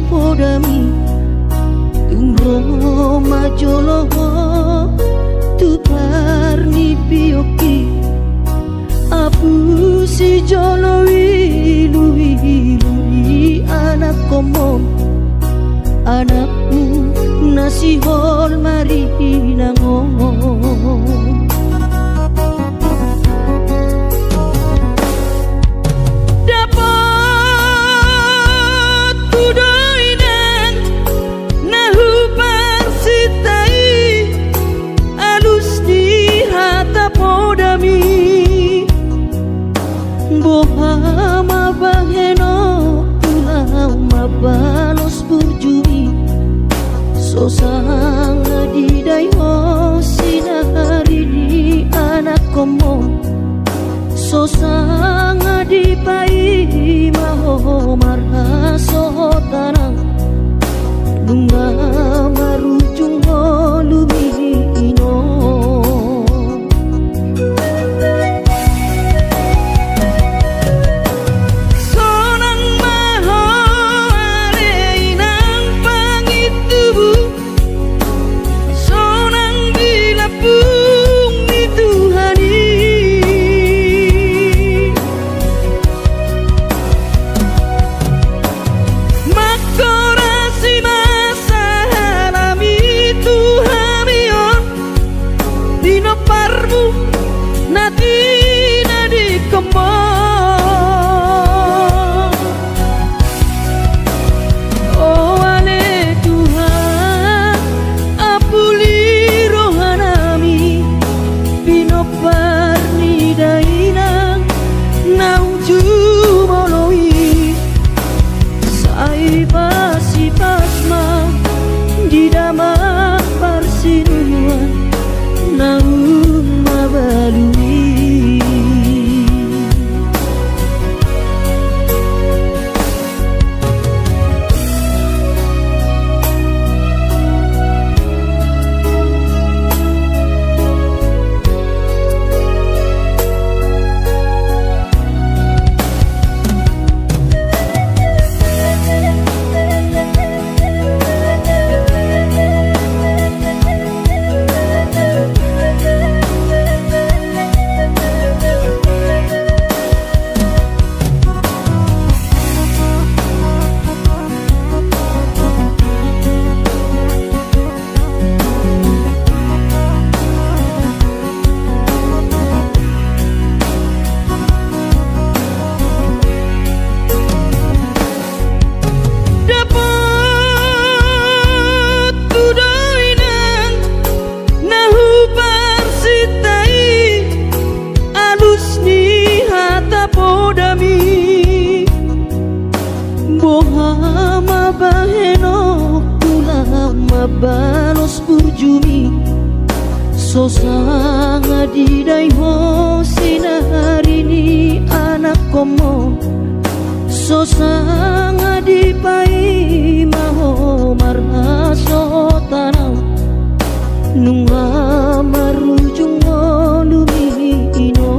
podami tung Roma jolo tu parni pioki apu si jolo wilu anak komom anakmu nasi hol mari nangong Bohama baheno pulau mabalos burjui sosanga didai ho sinari di anak komo sosanga di pai maho marha sohotana bunga marujung holumi ino Bohama baheno pulau mabalos burjumi sosanga didai ho sinari ni anak komo sosanga di pai maho marha sotana nunga marujung lumi ino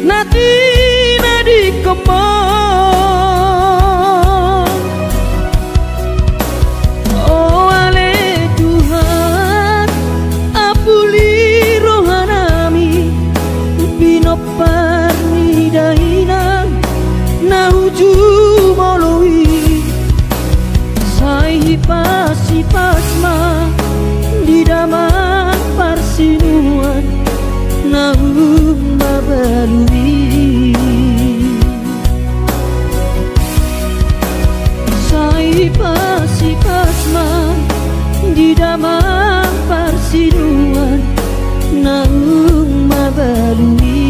natina di kemon oh ale Tuhan apuli rohanami pino parni daina nauju moloi sai pasi pasma di daman parsinuan nahu mabalui sai pasi pasma di daman parsinuan nahu mabalui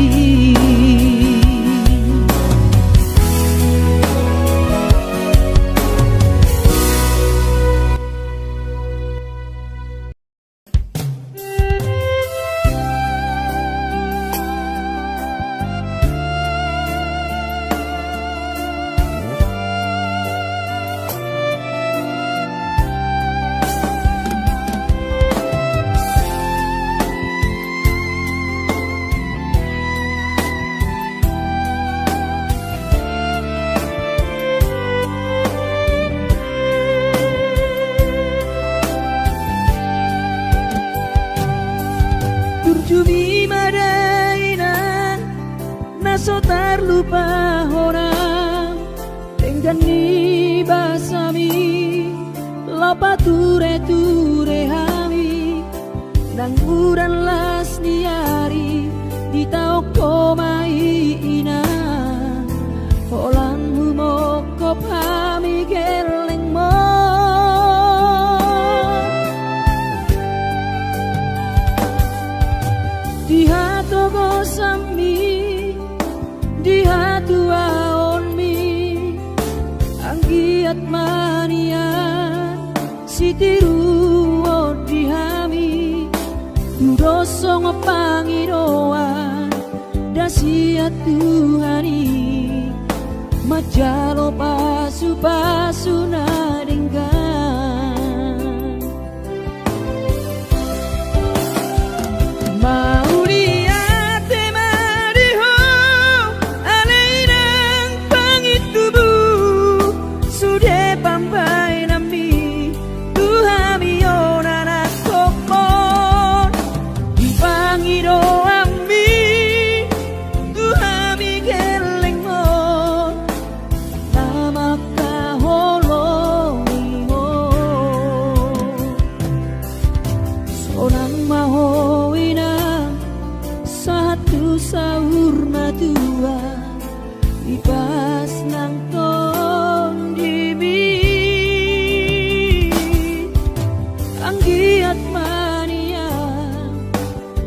nasihat Tuhani majalo pasu-pasu na denggan maulia temariho alainang pangitubu sude pampai nami Tuhami onana kopon dipangiro sahur matua ipas nang ton dimi anggiat mania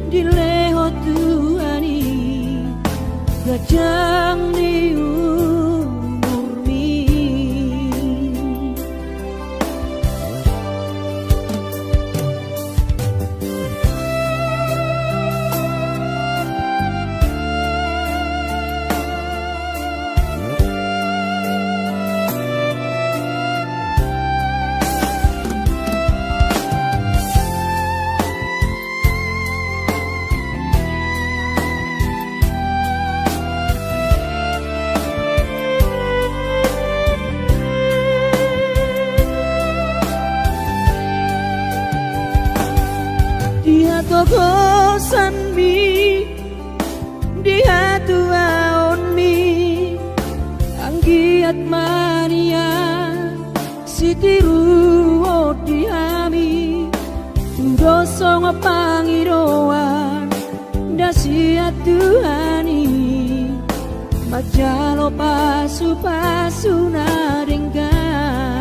dileho Tuhani gajang di umurmi kokosan mi dia tua on mi anggiat mania sitiru odiami tudosong pangiroan dasiat Tuhani majalo pasu-pasu na denggan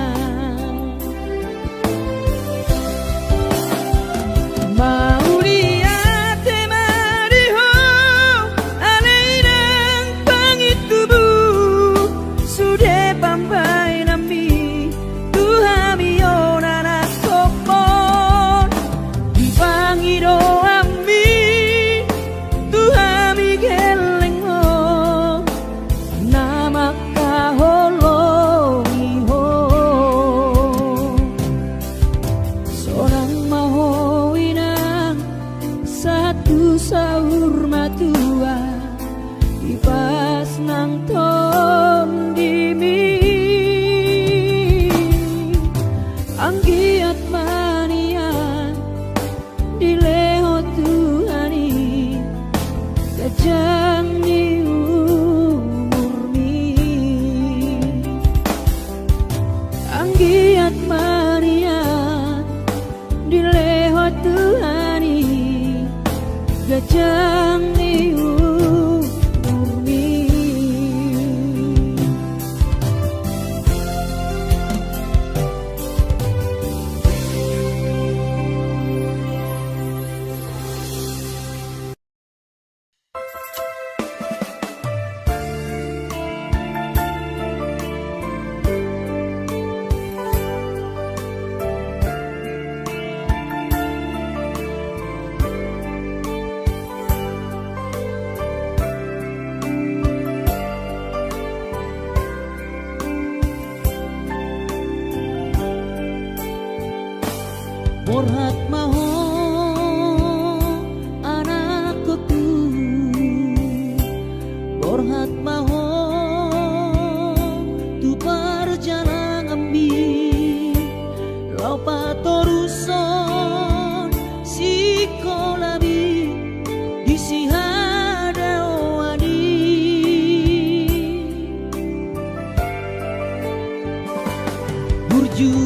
sahur matua ipas nang ton dimi anggiat mania dileho Tuhani gajang di umurmi anggiat mania dileho Tuhani gajang di umurmi Borhat maho anakku Borhat maho tu perjalanan ambi Lopa toruson si kolabi disi hada wadi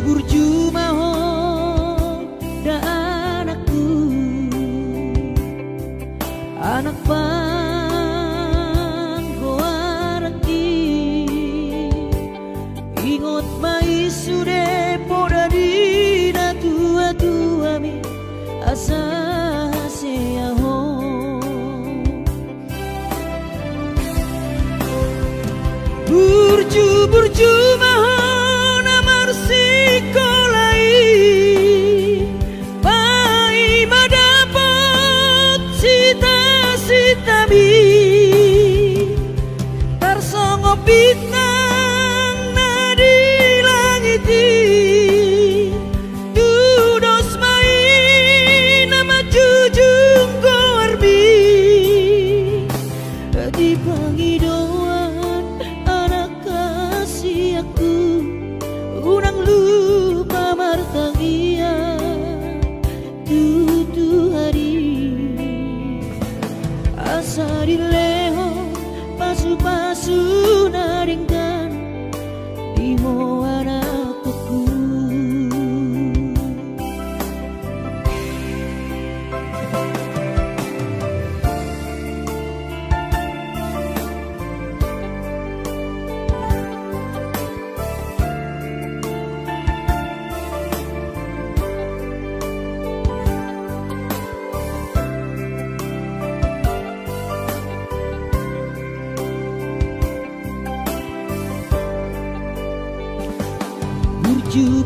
burju maho anak panggoaraki ingot mai sude poda dina tua mi asa seaho burju mahon amar sikolai pai madapat sita langiti dudos mai nama jujung korbi di pangidauan anak kasih aku unang lupa martagia tutu hari asa dileho pasu-pasu naringkan di anakku.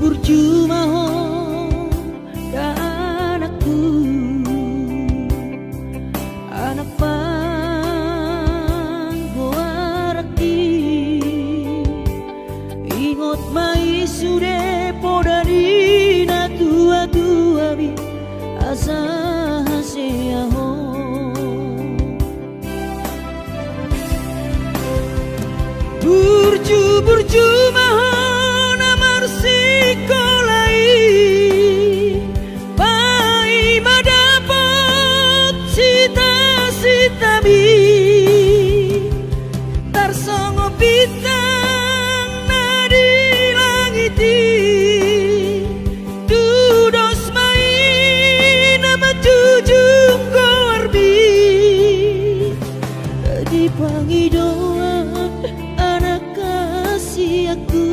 Burju mahon da anakku anak panggoaraki ingot mai sude podari na tua bi asa haseaho burju mahon sikolai pai madapat cita-cita bi tarsongo bintang nadi langiti dudos mai nama jujung korbi di pangidauan anak kasih aku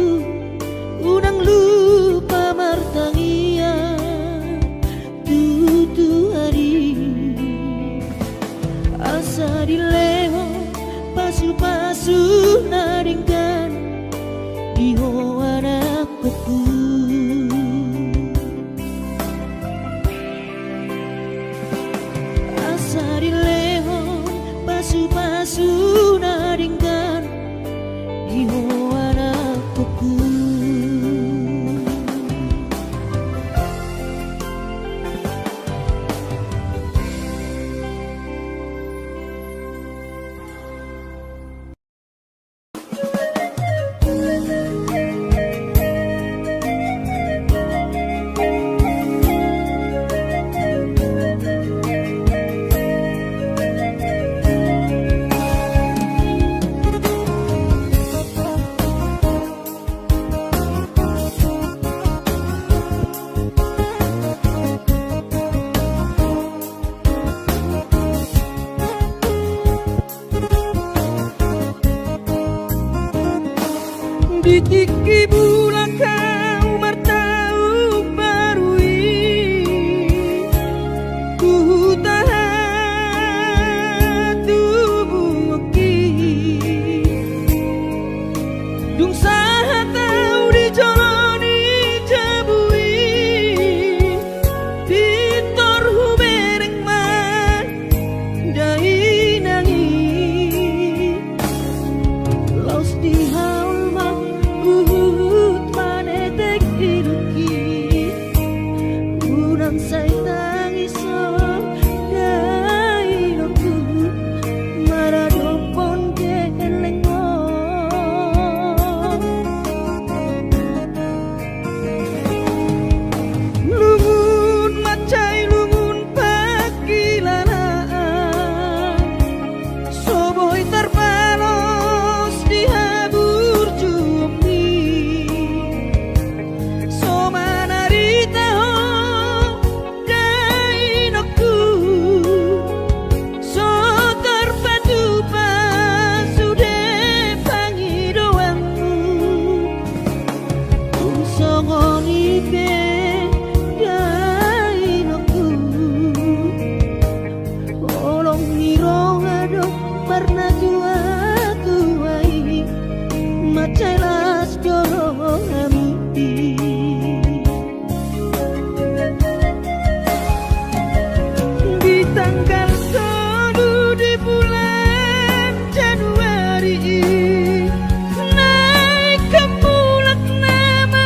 unang lupa martangia tutu hari asa dileho pasu-pasu naringkan diho anakku asa dileho pasu-pasu naringkan diho anakku. Ditiki bulan kau martau barui ku tahan tubuh ki dung saha tau dijalani jabui ditor hubereng man dai nangi laus di say tangiso dai aku maradopon kelengo lungun macai lungun pakilalaan soboy terpalos di habur jumi somanarita naik ke pulang nama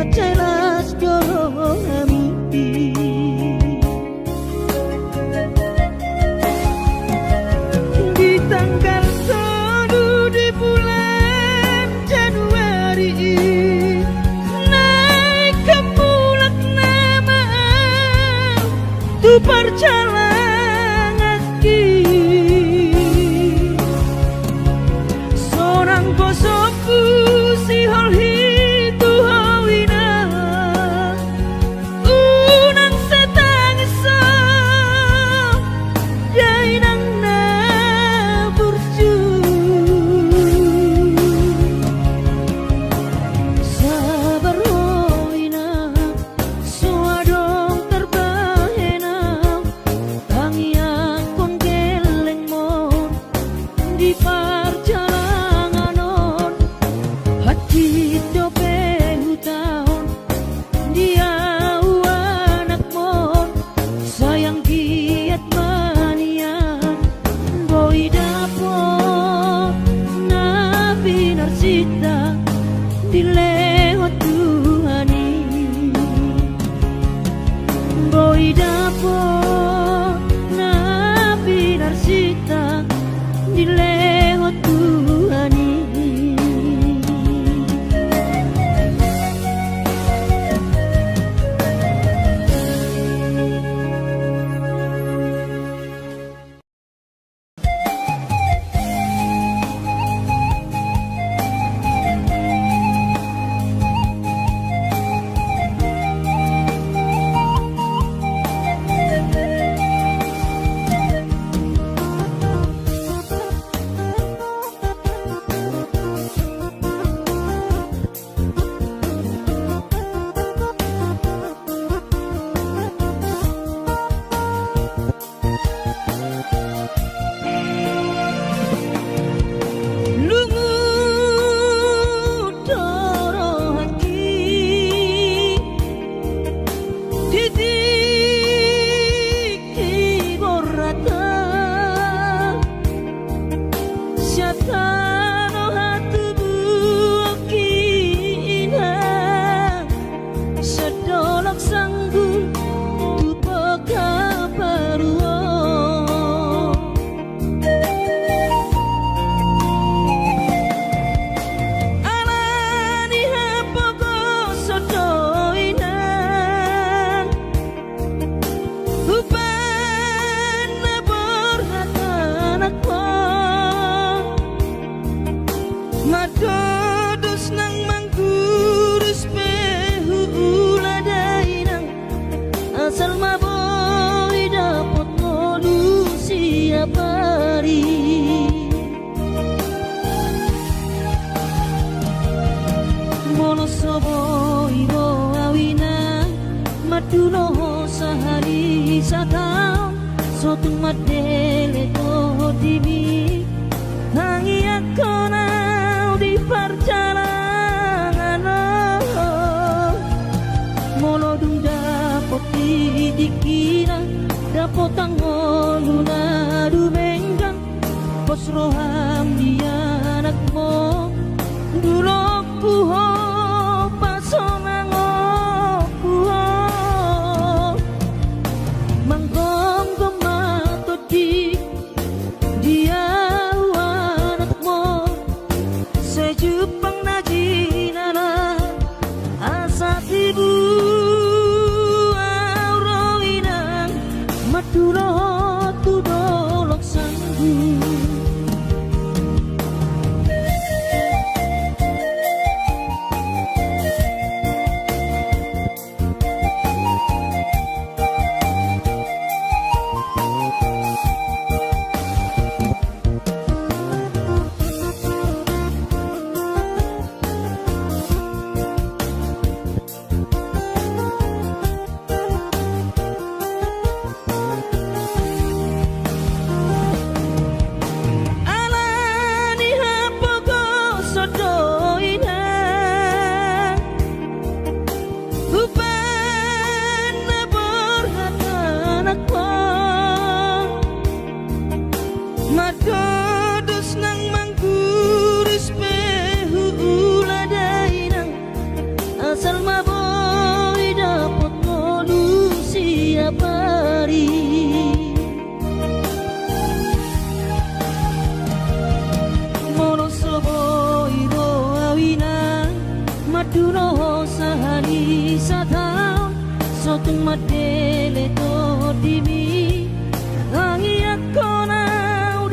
macelas joro kami. Di tanggal 1 di bulan Januari naik ke mulak nama tu perjalanan aki seorang bosoku si holhi tu hawina unang setangisa jainang na burju sabar hoina suadong terbahena tangian kon geleng mon di perjalanan on hati dope hutahon dia anak mon sayang giat manian boy dapot nabi narsita dilewat Tuhani boy dapot nabi narsita dilewat Tuhani. Madodos nang manggurus pehu uladainang asal maboy dapot ngolu siap hari mono sobo ibo awina maduno sahari satau sotung madele to dimi tangi akona di perjalanan mono dung dapot dikira dapot angoluna dumenggang pos roham dia anak mo dulok puho pasonang puho manggong gomato di dia tung madele to dimi tangi ako na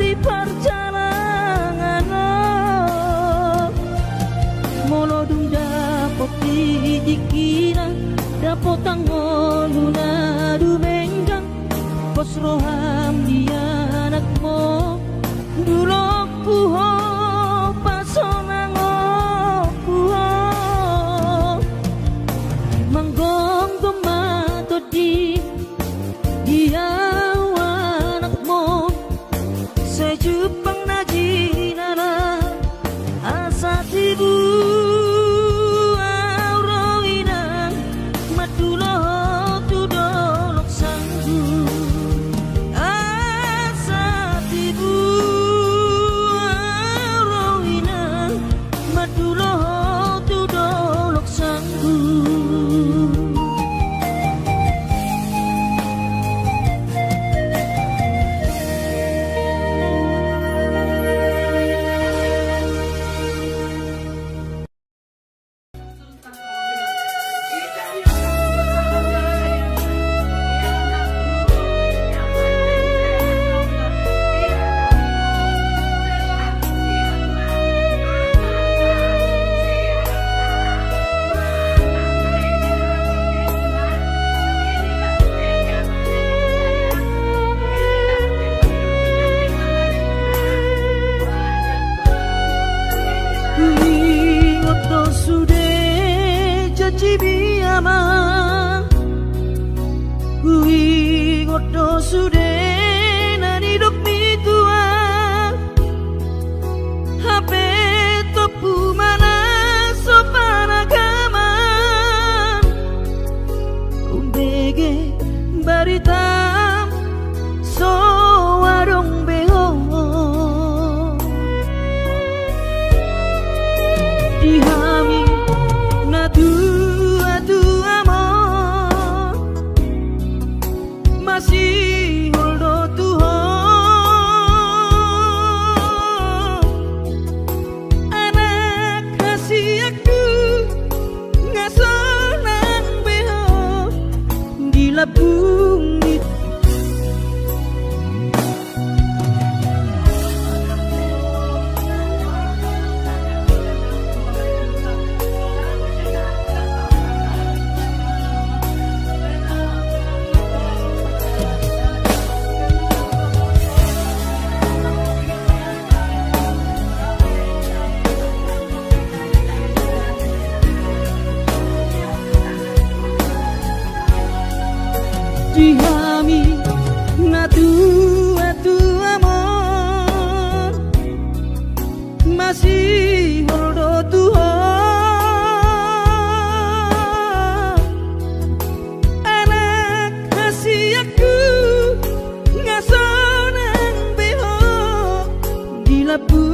di perjalanan molo dung dapot dikina dapot ang luna dumenggang pos roham dia anak mo dulok puho pasonang puho manggong gumato di dia anak mo sa jupang na ginara asa tibu auroinang matulog tudolok sanggu asa tibu auroinang matulog tudolok sanggu. Ingot to sude janji amang ingot to sude nani dok mitua hape topu mana sopan agaman umbege baritam so warung beho dihami na dua amor masih holdo Tuhan anak kasih aku ngasonan beho di labung dihami na dua amor masih holdo Tuhan anak kasih aku ngasonan beho di labu